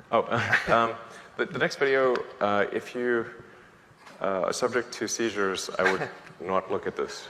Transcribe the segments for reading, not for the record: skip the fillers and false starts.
Oh, the next video, if you are subject to seizures, I would not look at this.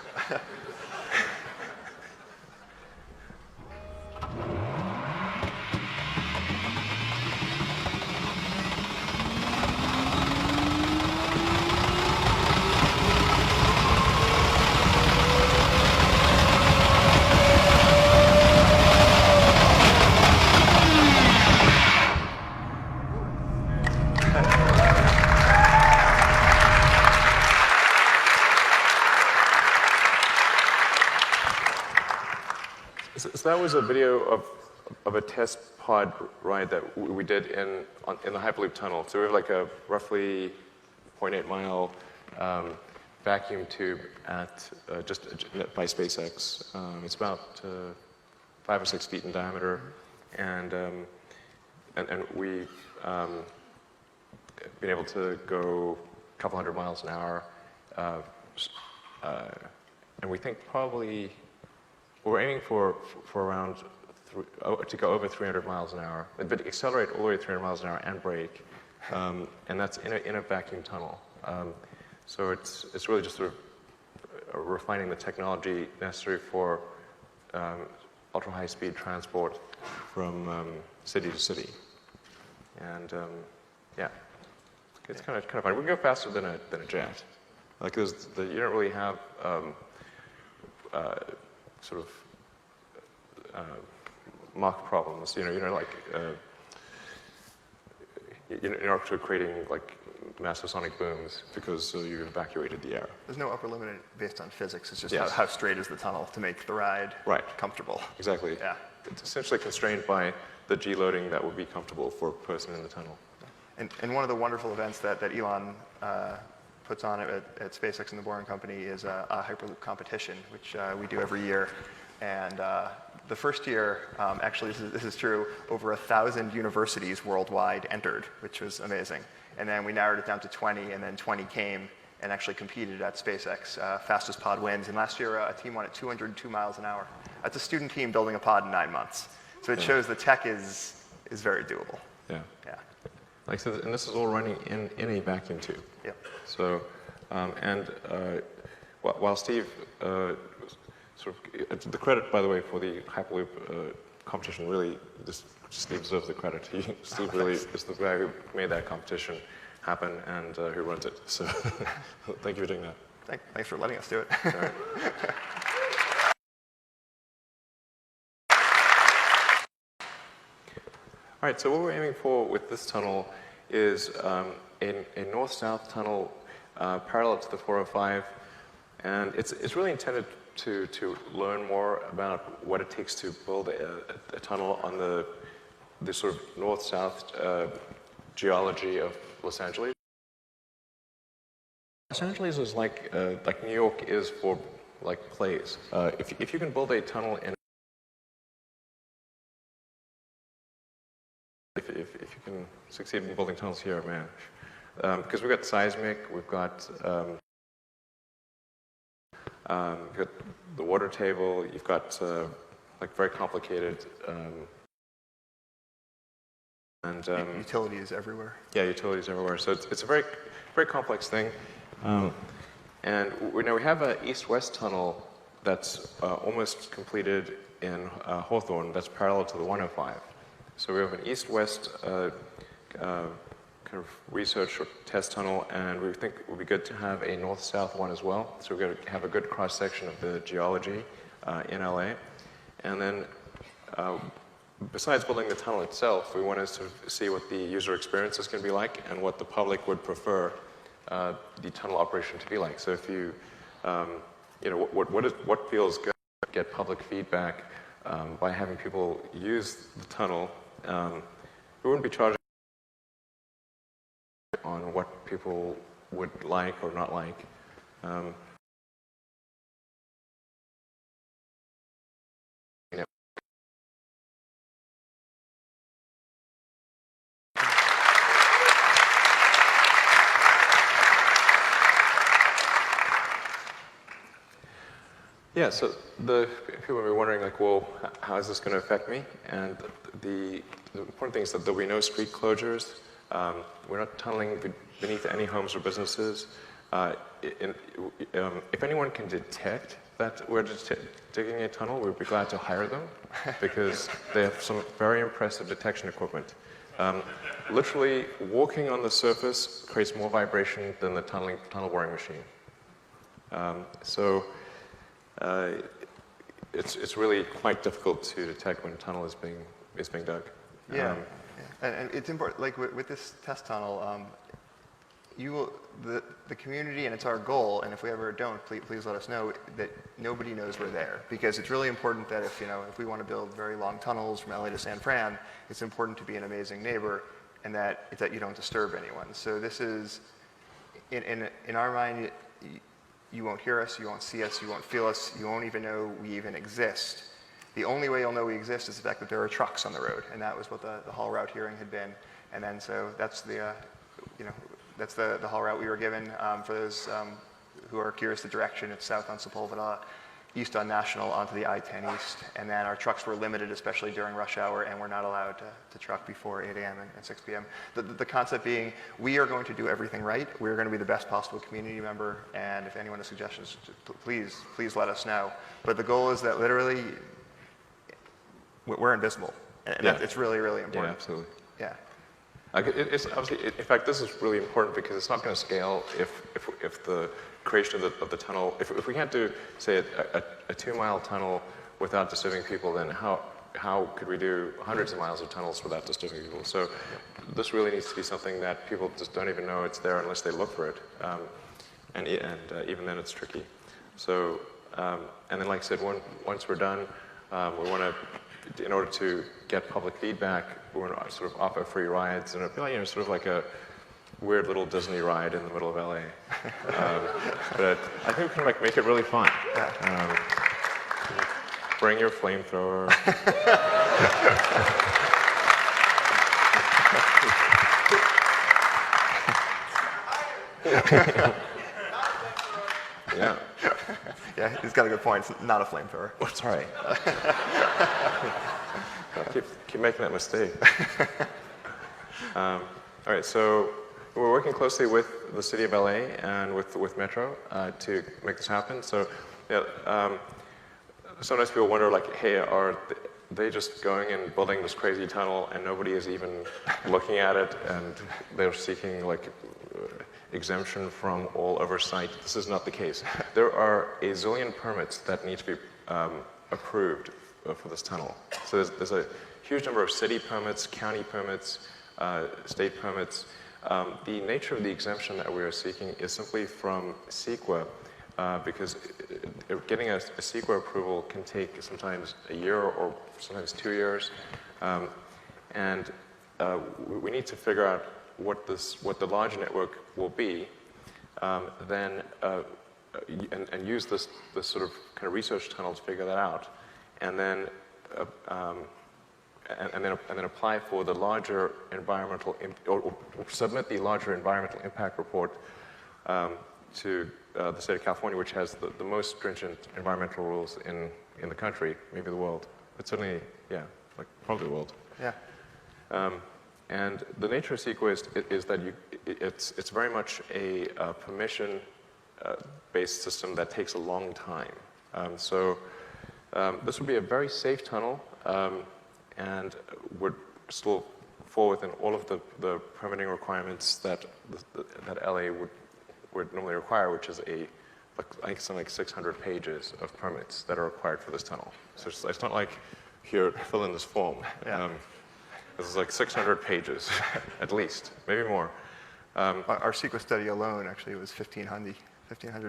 So that was a video of a test pod ride that we did in the Hyperloop tunnel. So we have like a roughly 0.8 mile vacuum tube at just by SpaceX. It's about 5 or 6 feet in diameter, and we've been able to go a couple hundred miles an hour, and we think probably. We're aiming for around to go over 300 miles an hour, but accelerate all the way to 300 miles an hour and brake, and that's in a vacuum tunnel. So it's really just sort of refining the technology necessary for ultra high speed transport from city to city, and yeah, it's kind of fun. We can go faster than a jet. Like you don't really have. Sort of Mach problems, you're not creating like massive sonic booms because you evacuated the air. There's no upper limit based on physics. It's just how straight is the tunnel to make the ride comfortable. Exactly. Yeah. It's essentially constrained by the G loading that would be comfortable for a person in the tunnel. And one of the wonderful events that Elon puts on at SpaceX and the Boring Company is a Hyperloop competition, which we do every year. And the first year, actually, this is true, over 1,000 universities worldwide entered, which was amazing. And then we narrowed it down to 20, and then 20 came and actually competed at SpaceX. Fastest pod wins. And last year, a team won at 202 miles an hour. That's a student team building a pod in 9 months. So it shows the tech is very doable. Yeah. Like so, and this is all running in a vacuum tube. Yep. So, while Steve the credit, by the way, for the Hyperloop competition really just Steve deserves the credit. Steve really is the guy who made that competition happen and who runs it. So, thank you for doing that. Thanks for letting us do it. All right. All right, so what we're aiming for with this tunnel is a north-south tunnel parallel to the 405, and it's really intended to learn more about what it takes to build a tunnel on the sort of north-south geology of Los Angeles. Los Angeles is like New York is for like plays. If you can build a tunnel in If you can succeed in building tunnels here, man, because we've got seismic, we've got the water table, you've got like very complicated utilities everywhere. Yeah, utilities everywhere. So it's a very very complex thing, and we have an east-west tunnel that's almost completed in Hawthorne that's parallel to the 105. So we have an east-west kind of research or test tunnel, and we think it would be good to have a north-south one as well. So we're going to have a good cross-section of the geology in LA. And then besides building the tunnel itself, we want to sort of see what the user experience is going to be like and what the public would prefer the tunnel operation to be like. So if you, what feels good, get public feedback by having people use the tunnel. We wouldn't be charging on what people would like or not like. Yeah, so the people may be wondering, like, well, how is this going to affect me? And the important thing is that there'll be no street closures. We're not tunneling beneath any homes or businesses. If anyone can detect that we're digging a tunnel, we'd be glad to hire them because they have some very impressive detection equipment. Literally, walking on the surface creates more vibration than the tunnel boring machine. It's really quite difficult to detect when a tunnel is being dug. Yeah, and it's important. Like with this test tunnel, the community, and it's our goal. And if we ever don't, please let us know that nobody knows we're there, because it's really important that if we want to build very long tunnels from LA to San Fran, it's important to be an amazing neighbor, and that you don't disturb anyone. So this is, in our mind. You won't hear us, you won't see us, you won't feel us, you won't even know we even exist. The only way you'll know we exist is the fact that there are trucks on the road, and that was what the haul route hearing had been. And then so that's the haul route we were given. For those who are curious, the direction, it's south on Sepulveda, east on National onto the I-10 East, and then our trucks were limited, especially during rush hour, and we're not allowed to truck before 8 a.m. and 6 p.m. The concept being, we are going to do everything right. We're going to be the best possible community member, and if anyone has suggestions, please let us know. But the goal is that literally, we're invisible, and it's really, really important. Yeah, absolutely. Yeah. It's obviously, in fact, this is really important because it's not going to scale if the creation of the tunnel, if we can't do, say, a 2-mile tunnel without disturbing people, then how could we do hundreds of miles of tunnels without disturbing people? So this really needs to be something that people just don't even know it's there unless they look for it, and even then it's tricky. So and then, like I said, once we're done, we want to, in order to get public feedback, we want to sort of offer free rides, and it'll be like, sort of like a weird little Disney ride in the middle of LA. But I think we can make it really fun. Bring your flamethrower. Yeah. Yeah, he's got a good point. It's not a flamethrower. Oh, it's all right. Keep making that mistake. All right, so we're working closely with the city of LA and with Metro to make this happen. So, sometimes people wonder, like, hey, are they just going and building this crazy tunnel and nobody is even looking at it, and they're seeking like exemption from all oversight? This is not the case. There are a zillion permits that need to be approved for this tunnel. So there's a huge number of city permits, county permits, state permits. The nature of the exemption that we are seeking is simply from CEQA, because getting a CEQA approval can take sometimes a year or sometimes 2 years, and we need to figure out what the large network will be, then and use this sort of kind of research tunnel to figure that out, and then apply for the larger environmental or submit the larger environmental impact report to the state of California, which has the most stringent environmental rules in the country, maybe the world, but certainly, yeah, like probably the world. Yeah. And the nature of CEQA is that it's very much a permission based system that takes a long time. So this would be a very safe tunnel, and would still fall within all of the permitting requirements that LA would normally require, which is I think something like 600 pages of permits that are required for this tunnel. So it's not like, here, fill in this form. Yeah. This is like 600 pages, at least, maybe more. Our CEQA study alone actually was 1,500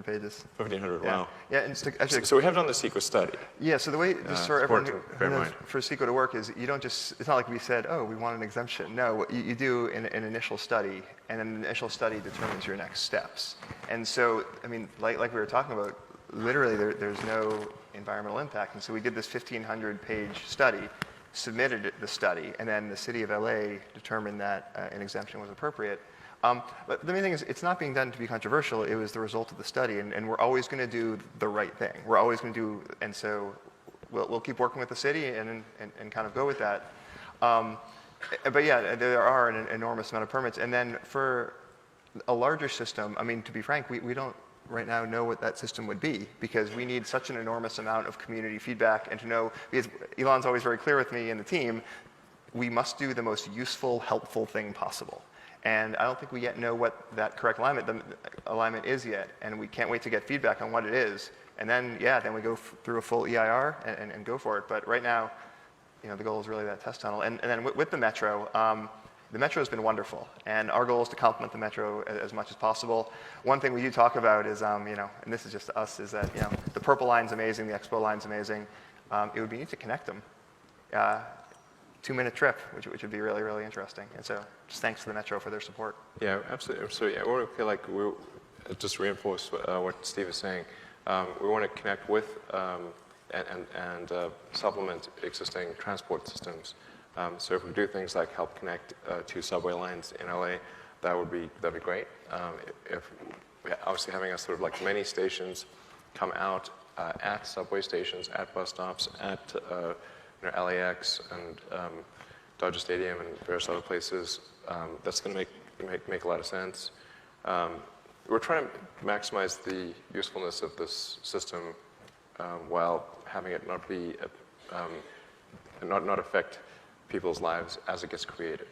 pages. 1,500, Yeah. wow. Yeah, and actually, So we have done the CEQA study. yeah. So the way, just for everyone important to bear in mind. for CEQA to work is, you don't just. It's not like we said, oh, we want an exemption. No, what you do an initial study, and an initial study determines your next steps. And so, I mean, like we were talking about, literally there's no environmental impact. And so we did this 1,500-page study, submitted the study, and then the city of LA determined that an exemption was appropriate. But the main thing is, it's not being done to be controversial. It was the result of the study, and we're always going to do the right thing. We're always going to do, and so we'll keep working with the city and kind of go with that. But yeah, there are an enormous amount of permits, and then for a larger system, I mean, to be frank, we don't right now know what that system would be, because we need such an enormous amount of community feedback, and to know, because Elon's always very clear with me and the team, we must do the most useful, helpful thing possible. And I don't think we yet know what that correct alignment is yet, and we can't wait to get feedback on what it is. And then, yeah, then we go through a full EIR and go for it. But right now, you know, the goal is really that test tunnel. And then with the Metro has been wonderful, and our goal is to complement the Metro as much as possible. One thing we do talk about is, you know, and this is just us, is that, you know, the Purple line's amazing, the Expo line's amazing. It would be neat to connect them. 2-minute trip, which would be really, really interesting. And so just thanks to the Metro for their support. Yeah, absolutely. So yeah, we feel like we just reinforce what Steve is saying. We want to connect with and supplement existing transport systems. So if we do things like help connect 2 subway lines in LA, that'd be great. Obviously having us sort of like many stations come out at subway stations, at bus stops, at you know, LAX and Dodger Stadium and various other places, that's going to make a lot of sense. We're trying to maximize the usefulness of this system while having it not be not affect people's lives as it gets created.